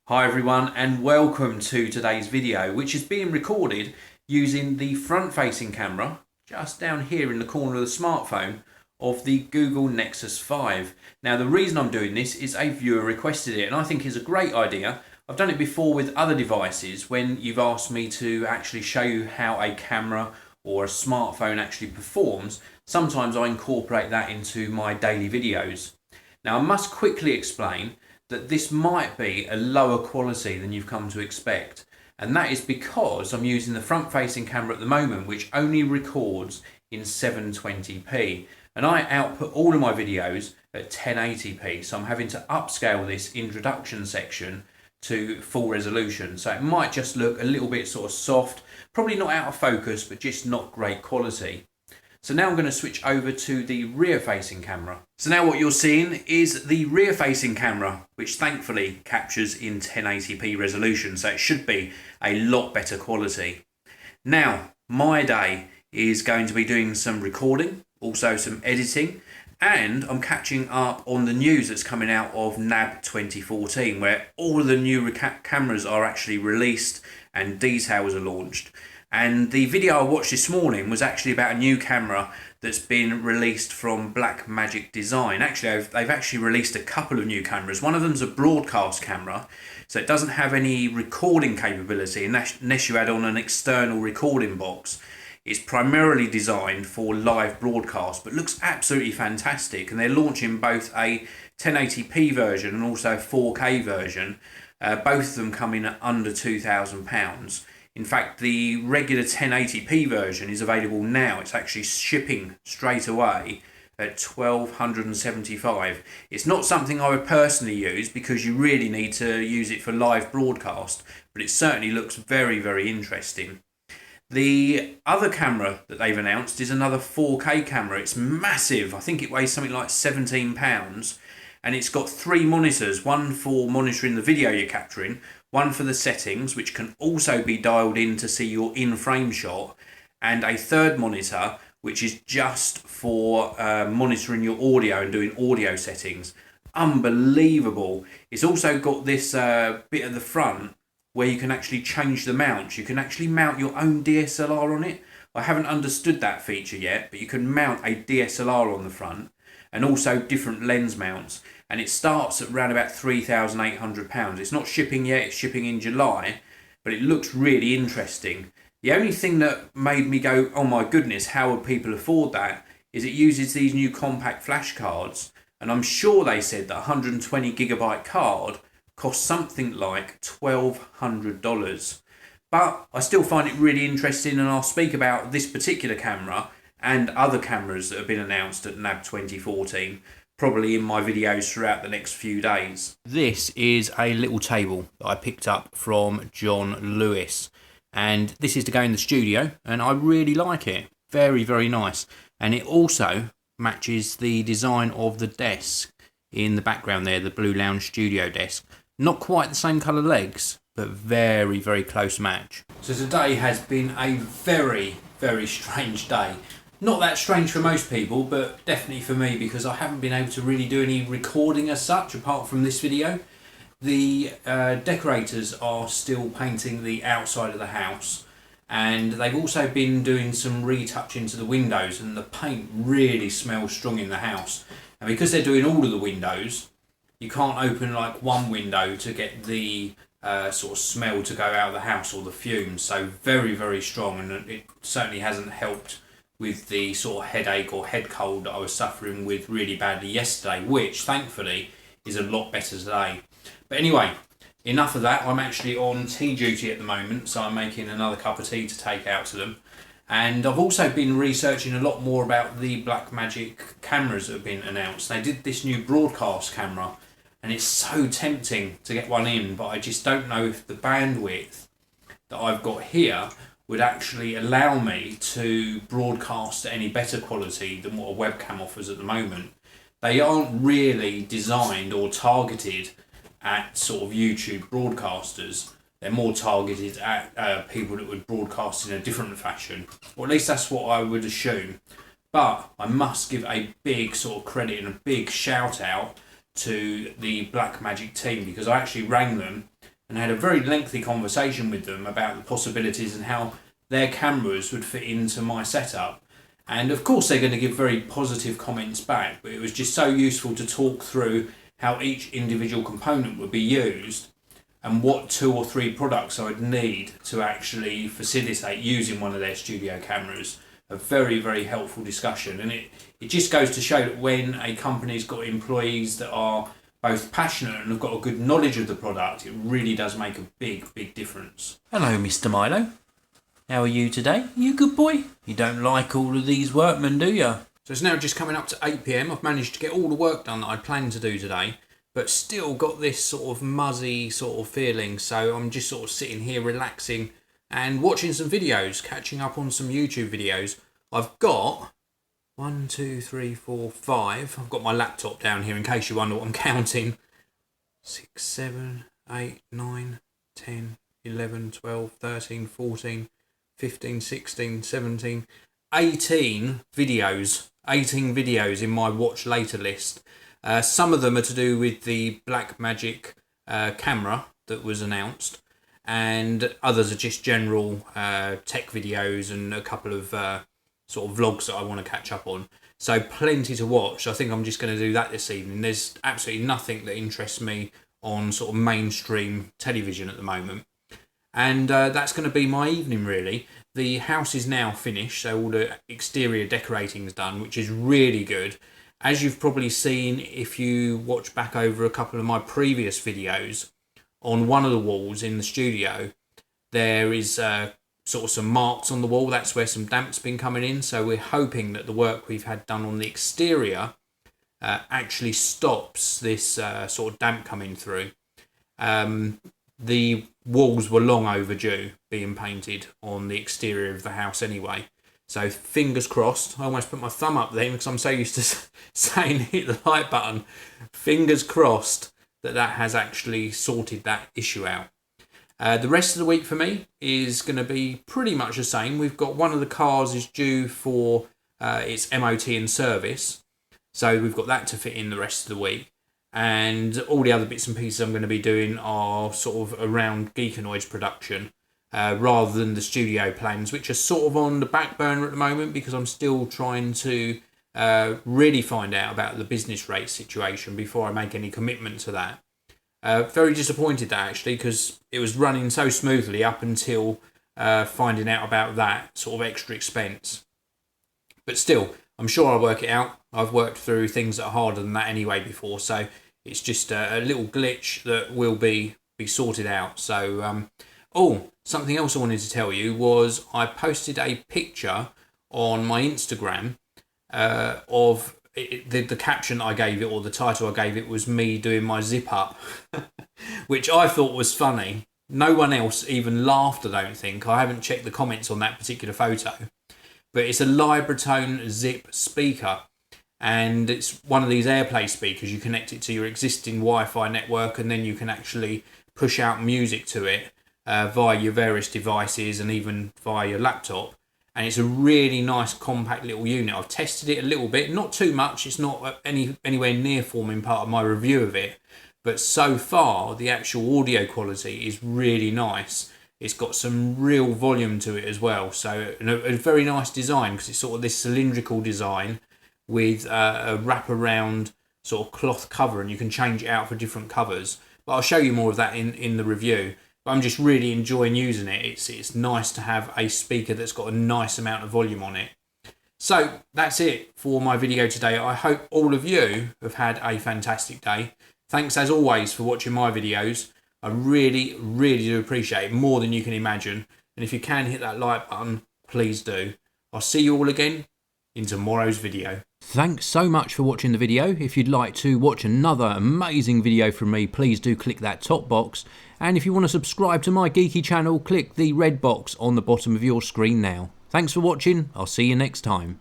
Hi everyone and welcome to today's video, which is being recorded using the front-facing camera just down here in the corner of the smartphone of the Google Nexus 5. Now the reason I'm doing this is a viewer requested it and I think it's a great idea. I've done it before with other devices when you've asked me to actually show you how a camera or a smartphone actually performs. Sometimes I incorporate that into my daily videos. Now I must quickly explain that this might be a lower quality than you've come to expect, and that is because I'm using the front-facing camera at the moment, which only records in 720p, and I output all of my videos at 1080p, so I'm having to upscale this introduction section to full resolution, so it might just look a little bit sort of soft, probably not out of focus, but just not great quality. So now I'm going to switch over to the rear-facing camera. So now what you're seeing is the rear-facing camera, which thankfully captures in 1080p resolution, so it should be a lot better quality. Now, my day is going to be doing some recording, also some editing, and I'm catching up on the news that's coming out of NAB 2014, where all of the new cameras are actually released and details are launched. And the video I watched this morning was actually about a new camera that's been released from Blackmagic Design. Actually, they've actually released a couple of new cameras. One of them's a broadcast camera, so it doesn't have any recording capability unless you add on an external recording box. It's primarily designed for live broadcast, but looks absolutely fantastic. And they're launching both a 1080p version and also a 4K version. Both of them come in at under £2,000. In fact, the regular 1080p version is available now. It's actually shipping straight away at £1,275. It's not something I would personally use because you really need to use it for live broadcast, but it certainly looks very, very interesting. The other camera that they've announced is another 4K camera. It's massive. I think it weighs something like £17. And it's got three monitors, one for monitoring the video you're capturing, one for the settings, which can also be dialed in to see your in-frame shot, and a third monitor, which is just for monitoring your audio and doing audio settings. Unbelievable. It's also got this bit at the front where you can actually change the mount. You can actually mount your own DSLR on it. I haven't understood that feature yet, but you can mount a DSLR on the front and also different lens mounts. And it starts at around about £3,800. It's not shipping yet, it's shipping in July, but it looks really interesting. The only thing that made me go, oh my goodness, how would people afford that, is it uses these new compact flash cards. And I'm sure they said that a 120 gigabyte card costs something like $1,200. But I still find it really interesting, and I'll speak about this particular camera and other cameras that have been announced at NAB 2014. Probably in my videos throughout the next few days. This is a little table that I picked up from John Lewis, and this is to go in the studio, and I really like it. Very, very nice. And it also matches the design of the desk in the background there, the Blue Lounge studio desk. Not quite the same colour legs, but very, very close match. So today has been a very, very strange day. Not that strange for most people, but definitely for me, because I haven't been able to really do any recording as such apart from this video. The decorators are still painting the outside of the house, and they've also been doing some retouching to the windows, and the paint really smells strong in the house. And because they're doing all of the windows, you can't open like one window to get the sort of smell to go out of the house, or the fumes. So very, very strong, and it certainly hasn't helped with the sort of headache or head cold that I was suffering with really badly yesterday, which thankfully is a lot better today. But anyway, enough of that. I'm actually on tea duty at the moment, so I'm making another cup of tea to take out to them. And I've also been researching a lot more about the Blackmagic cameras that have been announced. They did this new broadcast camera, and it's so tempting to get one in, but I just don't know if the bandwidth that I've got here would actually allow me to broadcast at any better quality than what a webcam offers at the moment. They aren't really designed or targeted at sort of YouTube broadcasters. They're more targeted at people that would broadcast in a different fashion, or at least that's what I would assume. But I must give a big sort of credit and a big shout out to the Blackmagic team, because I actually rang them and had a very lengthy conversation with them about the possibilities and how their cameras would fit into my setup. And of course they're going to give very positive comments back, but it was just so useful to talk through how each individual component would be used and what 2 or 3 products I would need to actually facilitate using one of their studio cameras. A very, very helpful discussion, and it just goes to show that when a company's got employees that are both passionate and have got a good knowledge of the product, it really does make a big, big difference. Hello, Mr. Milo. How are you today? You good boy? You don't like all of these workmen, do you? So it's now just coming up to 8 PM. I've managed to get all the work done that I'd planned to do today, but still got this sort of muzzy sort of feeling. So I'm just sort of sitting here relaxing and watching some videos, catching up on some YouTube videos. I've got 1, 2, 3, 4, 5. I've got my laptop down here in case you wonder what I'm counting. 6, 7, 8, 9, 10, 11, 12, 13, 14, 15, 16, 17, 18 videos. 18 videos in my watch later list. Some of them are to do with the Blackmagic camera that was announced, and others are just general tech videos and a couple of sort of vlogs that I want to catch up on. So plenty to watch. I think I'm just going to do that this evening. There's absolutely nothing that interests me on sort of mainstream television at the moment. And that's going to be my evening, really. The house is now finished, so all the exterior decorating is done, which is really good. As you've probably seen if you watch back over a couple of my previous videos, on one of the walls in the studio, there is sort of some marks on the wall. That's where some damp's been coming in. So we're hoping that the work we've had done on the exterior actually stops this sort of damp coming through. The walls were long overdue being painted on the exterior of the house anyway. So fingers crossed. I almost put my thumb up there because I'm so used to saying hit the like button. Fingers crossed that has actually sorted that issue out. The rest of the week for me is going to be pretty much the same. We've got one of the cars is due for its MOT and service. So we've got that to fit in the rest of the week. And all the other bits and pieces I'm going to be doing are sort of around Geekanoids production rather than the studio plans, which are sort of on the back burner at the moment because I'm still trying to really find out about the business rate situation before I make any commitment to that. Very disappointed that actually because it was running so smoothly up until finding out about that sort of extra expense. But still, I'm sure I'll work it out. I've worked through things that are harder than that anyway before, so it's just a little glitch that will be sorted out. So, something else I wanted to tell you was I posted a picture on my Instagram of the caption I gave it, or the title I gave it, was me doing my zip up, which I thought was funny. No one else even laughed, I don't think. I haven't checked the comments on that particular photo. But it's a Libratone Zip speaker, and it's one of these AirPlay speakers. You connect it to your existing Wi-Fi network, and then you can actually push out music to it via your various devices and even via your laptop. And it's a really nice compact little unit. I've tested it a little bit, not too much. It's not anywhere near forming part of my review of it, but so far the actual audio quality is really nice. It's got some real volume to it as well. So a very nice design because it's sort of this cylindrical design with a wraparound sort of cloth cover, and you can change it out for different covers. But I'll show you more of that in the review. But I'm just really enjoying using it. It's nice to have a speaker that's got a nice amount of volume on it. So that's it for my video today. I hope all of you have had a fantastic day. Thanks as always for watching my videos. I really, really do appreciate it, more than you can imagine. And if you can hit that like button, please do. I'll see you all again in tomorrow's video. Thanks so much for watching the video. If you'd like to watch another amazing video from me, please do click that top box. And if you want to subscribe to my geeky channel, click the red box on the bottom of your screen now. Thanks for watching. I'll see you next time.